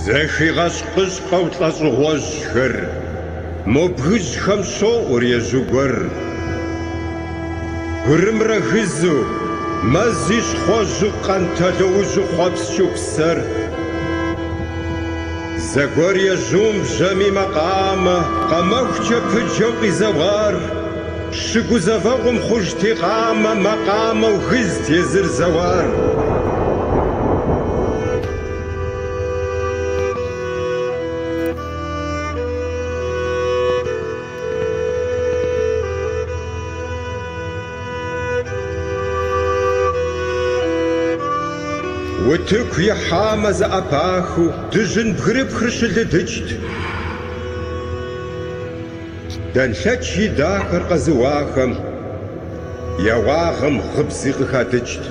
Зэшигъэщ къыщӏкъэу лӏэщӏыгъуэжьхэр, мо бгыжьхэм щоӏур ежьу гуэр. Гурымрэ гызу, мэзи щхъуэжьу, къэнтэлъэужьу хъуэпскӏыу псэр. Зэгуэр ежьум бжьэми макъамэ, къэмэхукӏэ пыджэу къизэуар. Щыгу зэвэгъум хъужти къамэ, макъамэу гызт езыр зэуар. Утыку ихьамэ зэӏэпахыу, дыжьын бгырыпхыр щылыдыкӏт. Дэнлъэч и дахэр къэзыуахэм, я уагъым гъыбзи къыхадыкӏт.